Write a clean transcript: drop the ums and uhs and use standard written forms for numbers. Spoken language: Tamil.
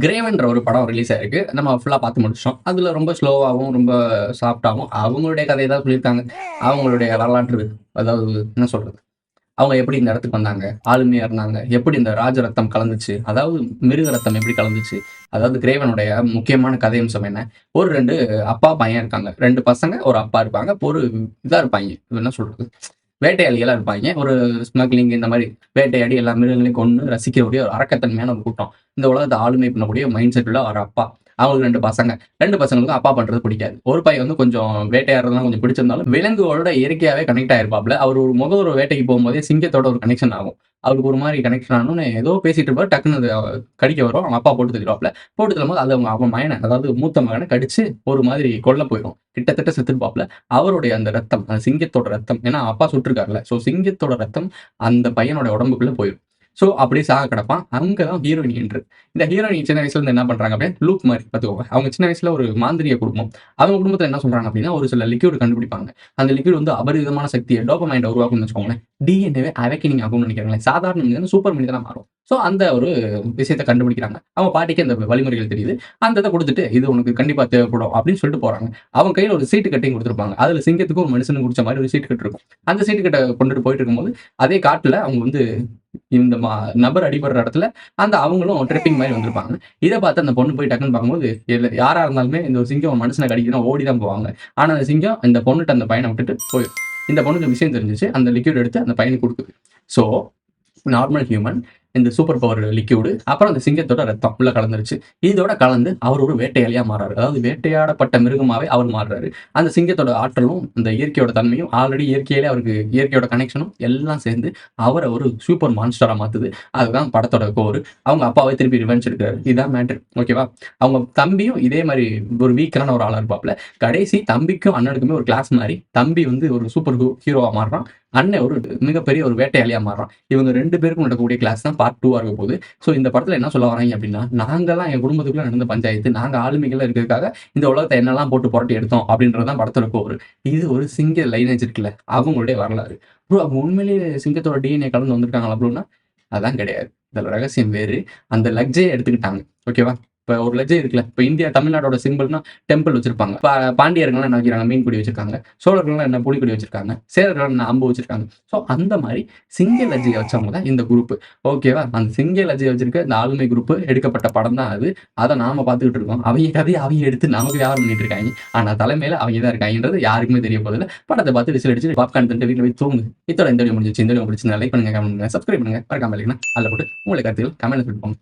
கிரேவன்ற ஒரு படம் ரிலீஸ் ஆயிருக்கு. நம்ம ஃபுல்லா பார்த்து முடிச்சுட்டோம். அதுல ரொம்ப ஸ்லோவாவும், ரொம்ப சாஃப்ட்டாவும் அவங்களுடைய கதைய தான் சொல்லியிருக்காங்க. அவங்களுடைய வரலாற்று அதாவது என்ன சொல்றது? அவங்க எப்படி இந்த இடத்துக்கு வந்தாங்க? ஆளுமையா இருந்தாங்க. எப்படி இந்த ராஜ ரத்தம் கலந்துச்சு? அதாவது மிருக ரத்தம் எப்படி கலந்துச்சு? அதாவது கிரேவனுடைய முக்கியமான கதையம்சம் என்ன? ஒரு 2 அப்பா, பையன் இருக்காங்க. 2 பசங்க, ஒரு அப்பா இருப்பாங்க. ஒரு இதா இருப்பாய்ங்க. என்ன சொல்றது? வேட்டையாளிகளா இருப்பாய்ங்க. ஒரு ஸ்மக்லிங் இந்த மாரி வேட்டையாடி எல்லா மிருகங்களையும் கொன்னு ரசிக்கக்கூடிய ஒரு அரக்கத்தன்மையான ஒரு கூட்டம். இந்த உலகத்த ஆளுமை பண்ணக்கூடிய மைண்ட் செட் உள்ள ஒரு அப்பா. அவங்களுக்கு 2 பசங்க. 2 பசங்களுக்கும் அப்பா பண்றது பிடிக்காது. ஒரு பையன் வந்து கொஞ்சம் வேட்டையாடுறதுலாம் கொஞ்சம் பிடிச்சிருந்தாலும், விலங்குகளோட இயற்கையாவே கனெக்ட் ஆயிருப்பாப்ல. அவரு ஒரு ஒரு வேட்டைக்கு போம்போதே சிங்கத்தோட ஒரு கனெக்ஷன் ஆகும். அவருக்கு ஒரு மாரி கனெக்ஷன் ஆனோனே ஏதோ பேசிட்டு இருப்பாரு. டக்குனு அது கடிக்க வரும். அவங்க அப்பா போட்டு தள்ளிருவாப்ல. போட்டு தள்ளும்போது அது அவன் மகன அதாவது மூத்த மகன கடிச்சு ஒரு மாதிரி கொல்ல போயிரும். கிட்டத்தட்ட செத்துருப்பாப்ல. அவருடைய அந்த ரத்தம், அந்த சிங்கத்தோட ரத்தம். ஏன்னா அப்பா சுட்டுருக்கார்ல. ஸோ சிங்கத்தோட ரத்தம் அந்த பையனோட உடம்புக்குள்ள போயிரும். ஸோ அப்படியே சாக கிடப்பான். அங்க தான் ஹீரோயின் என்ட்ரு. இந்த ஹீரோயின் சின்ன வயசுல இருந்து என்ன பண்றாங்க அப்படின்னா, லூப் மாரி பார்த்துக்கோங்க. அவங்க சின்ன வயசுல ஒரு மாந்திரீக குடும்பம். அவங்க குடும்பத்துல என்ன சொல்றாங்க அப்படின்னா, ஒரு சில லிக்விட் கண்டுபிடிப்பாங்க. அந்த லிக்விட் வந்து அபரிவிதமான சக்திய டோபமைண்ட உருவாக்கும்னு வச்சுக்கோங்களேன். டிஎன்ஏவே அவேக்கனிங் ஆகும்னு நினைக்கிறேங்களேன். சாதாரண மனிதன் சூப்பர் மனிதனா மாறும். ஸோ அந்த ஒரு விஷயத்த கண்டுபிடிக்கிறாங்க. அவங்க பாட்டிக்கு அந்த வழிமுறைகள் தெரியுது. அந்த இத குடுத்துட்டு, இது உனக்கு கண்டிப்பா தேவைப்படும் அப்படின்னு சொல்லிட்டு போறாங்க. அவங்க கையில ஒரு சீட்டு கட்டையும் குடுத்திருப்பாங்க. அதுல சிங்கத்துக்கும், ஒரு மனுஷனுக்கும் குடிச்ச மாரி ஒரு சீட்டு கட்டு இருக்கும். அந்த சீட்டு கட்ட கொண்டுட்டு போயிட்டு இருக்கும்போது, அதே காட்டுல அவங்க வந்து இந்த நபர் அடிபடுற இடத்துல அந்த அவங்களும் ட்ரிப்பிங் மாரி வந்திருப்பாங்க. இத பார்த்து அந்த பொண்ணு போய் டக்குன்னு பார்க்கும்போது, யாரா இருந்தாலுமே இந்த ஒரு சிங்கம் ஒரு மனுஷன கடிக்குதுன்னா ஓடி தான் போவாங்க. ஆனா அந்த சிங்கம் இந்த பொண்ணுட்ட அந்த பையன விட்டுட்டு போயிரும். இந்த பொண்ணுக்கு விஷயம் தெரிஞ்சுச்சு. அந்த லிக்விட் எடுத்து அந்த பையனுக்கு குடுக்குது. ஸோ நார்மல் ஹியூமன் இந்த சூப்பர் பவர் லிக்விடு அப்புறம் அந்த சிங்கத்தோட ரத்தம் உள்ள கலந்துருச்சு. இதோட கலந்து அவர் ஒரு வேட்டையாளியா மாறாரு. அதாவது வேட்டையாடப்பட்ட மிருகமாவே அவர் மாறுறாரு. அந்த சிங்கத்தோட ஆற்றலும், அந்த இயற்கையோட தன்மையும் ஆல்ரெடி இயற்கையிலே அவருக்கு இயற்கையோட கனெக்ஷனும் எல்லாம் சேர்ந்து அவர ஒரு சூப்பர் மான்ஸ்டரா மாத்துது. அதுதான் படத்தோட கோர். அவங்க அப்பாவை திருப்பி ரிவெஞ்ச் எடுக்குறாரு. இதான் மேட்டர். ஓகேவா? அவங்க தம்பியும் இதே மாரி ஒரு வீக்கான ஒரு ஆளா இருப்பாப்ல. கடைசி தம்பிக்கும் அண்ணனுக்குமே ஒரு கிளாஸ் மாரி. தம்பி வந்து ஒரு சூப்பர் ஹீரோவா மாறுறான். அண்ணன் ஒரு மிகப்பெரிய ஒரு வேட்டையாளியா மாறுறான். இவங்க 2 பேருக்கும் நடக்கக்கூடிய கிளாஸ் தான் பார்ட் 2 இருக்க போகுது. ஸோ இந்த படத்துல என்ன சொல்ல வராய்ங்க அப்டின்னா, நாங்கலாம் என் குடும்பத்துக்குள்ள நடந்த பஞ்சாயத்து. நாங்க ஆளுமைகளா இருக்கிறதுக்காக இந்த உலகத்த என்னலாம் போட்டு புரட்டி எடுத்தோம் அப்டின்றது தான் படத்தோட கோர். இது ஒரு சிங்க லைனேஜ் இருக்குல்ல, அவங்களுடைய வரலாறு. ப்ரோ அவங்க உண்மையிலேயே சிங்கத்தோட டிஎன்ஏ கலந்து வந்திருக்காங்களா ப்ரோன்னா? அதான் கிடையாது. இதுல ரகசியம் வேறு. அந்த லெக்சே எடுத்துக்கிட்டாங்க. ஓகேவா? இப்ப ஒரு லெஜ்ஜே இருக்குல்ல. இப்ப இந்தியா தமிழ்நாட்டோட சிம்பிள்னா டெம்பிள் வச்சிருப்பாங்க. பாண்டியர்கள்லாம் என்ன வைக்கிறாங்க? மீன் கொடி வச்சிருக்காங்க. சோழர்கள்லாம் என்ன புலிக்கொடி வச்சிருக்காங்க. சேரர்கள் என்ன அம்பு வச்சிருக்காங்க. ஸோ அந்த மாரி சிங்க லஜ்ஜைய வச்சவங்க தான் இந்த குரூப். ஓகேவா? அந்த சிங்க லஜ்ஜைய வச்சிருக்க இந்த ஆளுமை குரூப் எடுக்கப்பட்ட படம் தான் அது. அத நாம பார்த்துக்கிட்டு இருக்கோம். அவைங்க கதைய அவைங்க எடுத்து நமக்கு வியாபாரம் பண்ணிட்டு இருக்காய்ங்க. ஆனா தலைமையில அவைங்க தான் இருக்காய்ங்கன்றது யாருக்குமே தெரிய போறதில்ல. படத்த பார்த்து விசில் அடிச்சுட்டு பாப்கார்ன் தின்னுட்டு வீட்ல போய் தூங்கு. இத்தோட இந்த வீடியோ முடிஞ்சிருச்சு. இந்த வீடியோ பிடிச்சிருந்தா லைக் பண்ணுங்க, கமெண்ட் பண்ணுங்க, சப்ஸ்கிரைப் பண்ணுங்க. மறக்காம இல்லைங்கன்னா அதுல போட்டு உங்களுடைய கருத்துக்கள் கமெண்ட்ல சொல்லிட்டு போங்க.